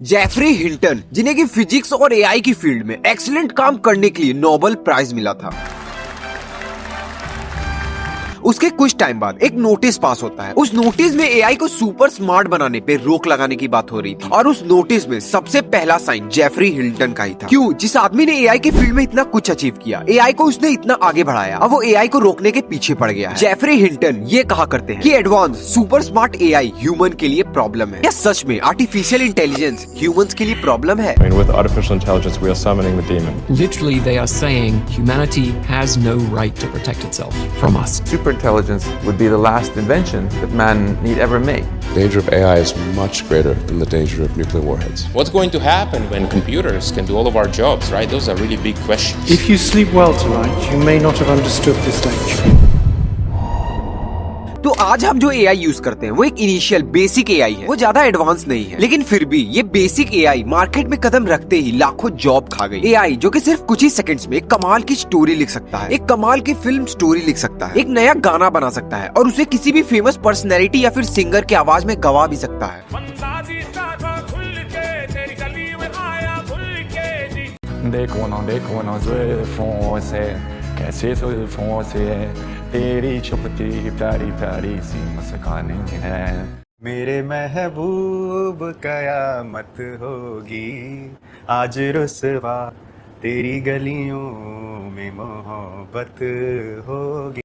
Jeffrey Hilton, जिन्हें की physics और एआई की फील्ड में एक्सीलेंट काम करने के लिए नोबेल प्राइज मिला था, उसके कुछ टाइम बाद एक नोटिस पास होता है। उस नोटिस में एआई को सुपर स्मार्ट बनाने पे रोक लगाने की बात हो रही थी और उस नोटिस में सबसे पहला साइन जेफरी हिल्टन का ही था। क्यों? जिस आदमी ने एआई के फील्ड में इतना कुछ अचीव किया, एआई को उसने इतना आगे बढ़ाया, अब वो एआई को रोकने के पीछे पड़ गया है। जेफरी हिल्टन ये कहा करते हैं कि advance super smart AI human के लिए प्रॉब्लम है। क्या सच में आर्टिफिशियल इंटेलिजेंस ह्यूमंस के लिए प्रॉब्लम है? With artificial intelligence, we are summoning the demon. Literally, they are saying humanity has no right to protect itself from us. Superintelligence would be the last invention that man need ever make. The danger of AI is much greater than the danger of nuclear warheads. What's going to happen when computers can do all of our jobs, right? Those are really big questions. If you sleep well tonight, you may not have understood this danger. तो आज हम जो AI use करते हैं वो एक initial basic AI है, वो ज्यादा एडवांस नहीं है, लेकिन फिर भी ये बेसिक एआई मार्केट में कदम रखते ही लाखों जॉब खा गई। एआई जो कि सिर्फ कुछ ही सेकंड्स में एक कमाल की स्टोरी लिख सकता है, एक कमाल की फिल्म स्टोरी लिख सकता है, एक नया गाना बना सकता है और उसे किसी भी फेमस पर्सनैलिटी या फिर सिंगर की आवाज में गवा भी सकता है। देखो ना जुल्फों से कैसे जुल्फों से तेरी छुपती प्यारी प्यारी सी मुस्कान है। मेरे महबूब कयामत होगी आज रुसवा तेरी गलियों में मोहब्बत होगी।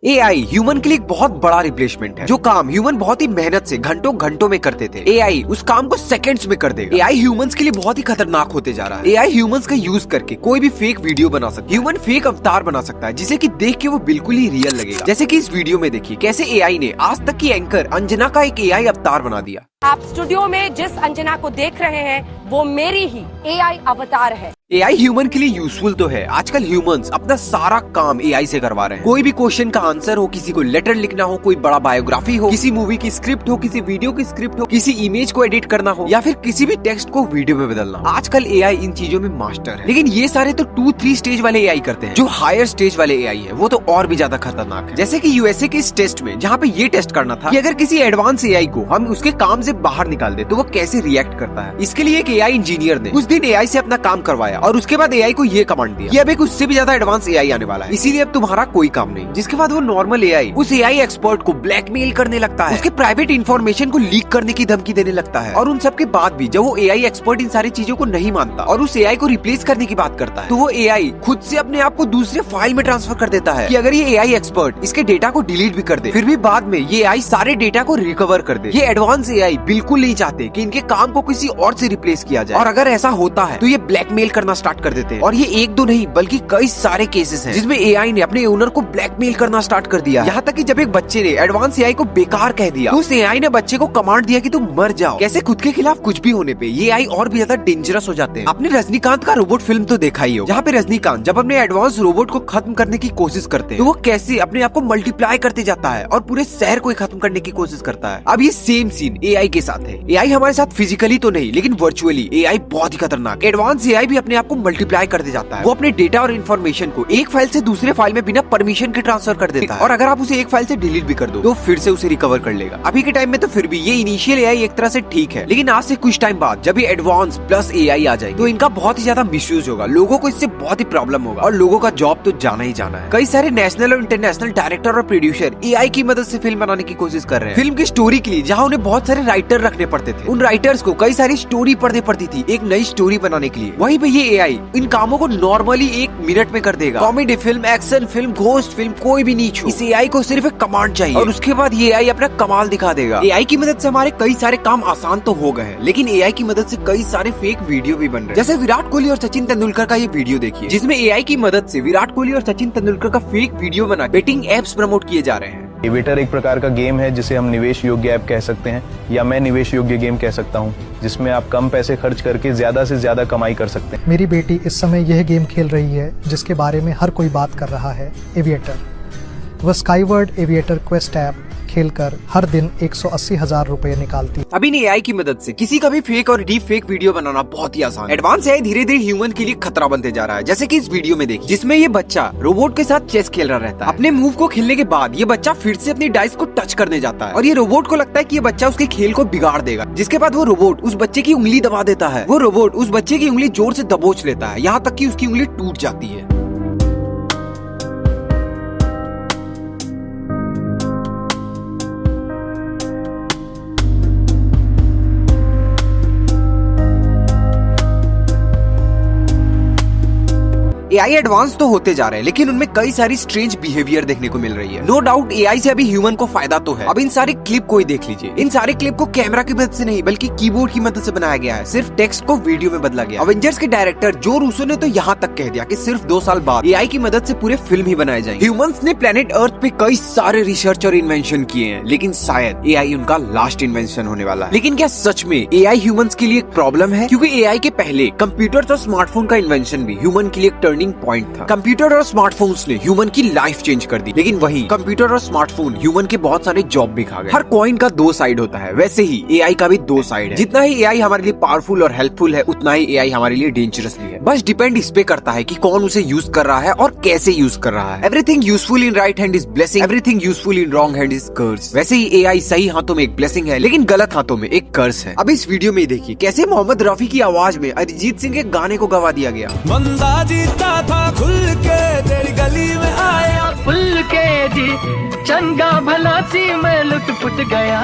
एआई ह्यूमन के लिए एक बहुत बड़ा रिप्लेसमेंट है। जो काम ह्यूमन बहुत ही मेहनत से घंटों घंटों में करते थे, एआई उस काम को सेकंड्स में कर देगा। एआई ह्यूमंस के लिए बहुत ही खतरनाक होते जा रहा है। एआई ह्यूमंस का यूज करके कोई भी फेक वीडियो बना सकता है, ह्यूमन फेक अवतार बना सकता है जिसे कि देख के वो बिल्कुल ही रियल लगेगा। जैसे कि इस वीडियो में देखिए कैसे एआई ने आज तक की एंकर अंजना का एक एआई अवतार बना दिया। आप स्टूडियो में जिस अंजना को देख रहे हैं वो मेरी ही एआई अवतार है। एआई ह्यूमन के लिए यूजफुल तो है। आजकल ह्यूमंस अपना सारा काम एआई से करवा रहे हैं। कोई भी क्वेश्चन का आंसर हो, किसी को लेटर लिखना हो, कोई बड़ा बायोग्राफी हो, किसी मूवी की स्क्रिप्ट हो, किसी वीडियो की स्क्रिप्ट हो, किसी इमेज को एडिट करना हो या फिर किसी भी टेक्स्ट को वीडियो में बदलना, आजकल एआई इन चीजों में मास्टर है। लेकिन ये सारे तो 2-3 स्टेज वाले एआई करते हैं। जो हायर स्टेज वाले एआई है वो तो और भी ज्यादा खतरनाक है। जैसे कि यूएसए के इस टेस्ट में जहाँ पे ये टेस्ट करना था कि अगर किसी एडवांस एआई को हम उसके काम से बाहर निकाल दे तो वो कैसे रिएक्ट करता है। इसके लिए एक एआई इंजीनियर ने उस दिन एआई से अपना काम करवाया और उसके बाद एआई को ये कमांड दिया कि अब एक उससे भी ज्यादा एडवांस एआई आने वाला है, इसीलिए अब तुम्हारा कोई काम नहीं। जिसके बाद वो नॉर्मल एआई उस एआई एक्सपर्ट को ब्लैकमेल करने लगता है, उसके प्राइवेट इंफॉर्मेशन को लीक करने की धमकी देने लगता है। और उन सब के बाद भी जब वो एआई एक्सपर्ट इन सारी चीजों को नहीं मानता और उस एआई को रिप्लेस करने की बात करता है, तो वो एआई खुद से अपने आप को दूसरे फाइल में ट्रांसफर कर देता है कि अगर ये एआई एक्सपर्ट इसके डेटा को डिलीट भी कर दे, फिर भी बाद में ये एआई सारे डेटा को रिकवर कर दे। ये एडवांस एआई बिल्कुल नहीं चाहते कि इनके काम को किसी और से रिप्लेस किया जाए, और अगर ऐसा होता है तो ये ब्लैकमेल करना स्टार्ट कर देते हैं। और ये एक दो नहीं बल्कि कई सारे केसेस हैं जिसमें एआई ने अपने ओनर को ब्लैकमेल करना स्टार्ट कर दिया। यहाँ तक कि जब एक बच्चे ने एडवांस एआई को बेकार कह दिया तो उस एआई ने बच्चे को कमांड दिया कि तुम मर जाओ। कैसे खुद के खिलाफ कुछ भी होने पे ये एआई और भी ज्यादा डेंजरस हो जाते हैं। आपने रजनीकांत का रोबोट फिल्म तो देखा ही हो, जहाँ पे रजनीकांत जब अपने एडवांस रोबोट को खत्म करने की कोशिश करते हैं तो वो कैसे अपने आप को मल्टीप्लाई करते जाता है और पूरे शहर को खत्म करने की कोशिश करता है। अब ये सेम सीन एआई के साथ है। एआई हमारे साथ फिजिकली तो नहीं लेकिन वर्चुअली एआई बहुत ही खतरनाक। एडवांस एआई भी अपने आप को मल्टीप्लाई करते जाता है। वो अपने डेटा और इन्फॉर्मेशन को एक फाइल से दूसरे फाइल में बिना परमिशन के ट्रांसफर कर देता है, और अगर आप उसे एक फाइल से डिलीट भी कर दो तो फिर से उसे रिकवर कर लेगा। अभी के टाइम में तो फिर भी ये इनिशियल एआई एक तरह से ठीक है, लेकिन आज से कुछ टाइम बाद जब ये एडवांस प्लस एआई आ जाए तो इनका बहुत ही ज्यादा मिसयूज होगा। लोगों को इससे बहुत ही प्रॉब्लम होगा और लोगों का जॉब तो जाना ही जाना है। कई सारे नेशनल और इंटरनेशनल डायरेक्टर और प्रोड्यूसर एआई की मदद से फिल्म बनाने की कोशिश कर रहे हैं। फिल्म की स्टोरी के लिए जहाँ उन्हें बहुत सारे राइटर रखने पड़ते थे, उन राइटर्स को कई सारी स्टोरी पढ़नी पड़ती थी एक नई स्टोरी बनाने के लिए। वहीं पे ये एआई इन कामों को नॉर्मली 1 मिनट में कर देगा। Comedy film, action film, ghost film, कोई भी नीच हो, इस एआई को सिर्फ एक कमांड चाहिए और उसके बाद ये एआई अपना कमाल दिखा देगा। एआई की मदद से हमारे कई सारे काम आसान तो हो गए हैं, लेकिन एआई की मदद से कई सारे फेक वीडियो भी बन रहे हैं। जैसे विराट कोहली और सचिन तेंदुलकर का ये वीडियो देखिए, जिसमें एआई की मदद से विराट कोहली और सचिन तेंदुलकर का फेक वीडियो बना बेटिंग एप्स प्रमोट किए जा रहे हैं। एविएटर एक प्रकार का गेम है जिसे हम निवेश योग्य ऐप कह सकते हैं, या मैं निवेश योग्य गेम कह सकता हूं, जिसमें आप कम पैसे खर्च करके ज्यादा से ज्यादा कमाई कर सकते हैं। मेरी बेटी इस समय यह गेम खेल रही है जिसके बारे में हर कोई बात कर रहा है, एविएटर। वह स्काईवर्ड एविएटर क्वेस्ट ऐप खेलकर हर दिन 180,000 रुपए निकालती। अब इन एआई की मदद से किसी का भी फेक और डीप फेक वीडियो बनाना बहुत ही आसान है। एडवांस एआई धीरे धीरे ह्यूमन के लिए खतरा बनते जा रहा है, जैसे कि इस वीडियो में देखिए, जिसमें ये बच्चा रोबोट के साथ चेस खेल रहा रहता है। अपने मूव को खेलने के बाद ये बच्चा फिर से अपनी डाइस को टच करने जाता है और ये रोबोट को लगता है कि ये बच्चा उसके खेल को बिगाड़ देगा, जिसके बाद वो रोबोट उस बच्चे की उंगली दबा देता है। वो रोबोट उस बच्चे की उंगली जोर से दबोच लेता है, यहाँ तक कि उसकी उंगली टूट जाती है। एआई एडवांस तो होते जा रहे हैं, लेकिन उनमें कई सारी स्ट्रेंज बिहेवियर देखने को मिल रही है। नो डाउट एआई से अभी ह्यूमन को फायदा तो है। अब इन सारे क्लिप को ही देख लीजिए। इन सारे क्लिप को कैमरा की मदद से नहीं बल्कि कीबोर्ड की मदद से बनाया गया है। सिर्फ टेक्स्ट को वीडियो में बदला गया। अवेंजर्स के डायरेक्टर जो रूसो ने तो यहाँ तक कह दिया कि सिर्फ 2 साल बाद एआई की मदद से पूरे फिल्म ही बनाए जाएंगे। ह्यूमंस ने प्लेनेट अर्थ पे कई सारे रिसर्च और इन्वेंशन किए हैं, लेकिन शायद एआई उनका लास्ट इन्वेंशन होने वाला है। लेकिन क्या सच में एआई ह्यूमंस के लिए एक प्रॉब्लम है? क्योंकि एआई के पहले कंप्यूटर्स और स्मार्टफोन का इन्वेंशन भी ह्यूमन के लिए एक टर्निंग पॉइंट था। कंप्यूटर और स्मार्टफोन्स ने ह्यूमन की लाइफ चेंज कर दी, लेकिन वहीं कंप्यूटर और स्मार्टफोन ह्यूमन के बहुत सारे जॉब भी खा गए। हर कॉइन का 2 साइड होता है, वैसे ही एआई का भी 2 साइड है। जितना ही एआई हमारे लिए पावरफुल और हेल्पफुल है, उतना ही एआई हमारे लिए डेंजरस भी है। बस डिपेंड इस पे करता है कि कौन उसे यूज कर रहा है और कैसे यूज कर रहा है। Everything useful in right hand is blessing, everything useful in wrong hand is curse. वैसे ही एआई सही हाथों में एक ब्लेसिंग है, लेकिन गलत हाथों में एक कर्स है। अब इस वीडियो में देखिए कैसे मोहम्मद रफी की आवाज में अरिजीत सिंह के गाने को गवा दिया गया। बंदा जीता था खुल के तेरी गली में आया खुल के जी, चंगा भला सी मैं लुट-पुट गया,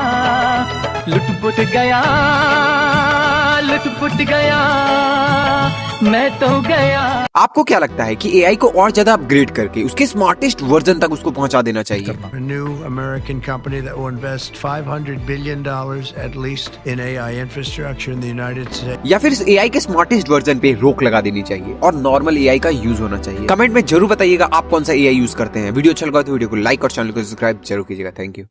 लुट-पुट गया, लुट-पुट गया, मैं तो गया। आपको क्या लगता है कि एआई को और ज्यादा अपग्रेड करके उसके स्मार्टेस्ट वर्जन तक उसको पहुंचा देना चाहिए? A new American company that will invest $500 billion at least in AI infrastructure in the United States. या फिर इस एआई के स्मार्टेस्ट वर्जन पे रोक लगा देनी चाहिए और नॉर्मल एआई का यूज होना चाहिए? कमेंट में जरूर बताइएगा आप कौन सा एआई यूज करते हैं। वीडियो अच्छा लगा तो वीडियो को लाइक और चैनल को सब्सक्राइब जरूर कीजिएगा। Thank you.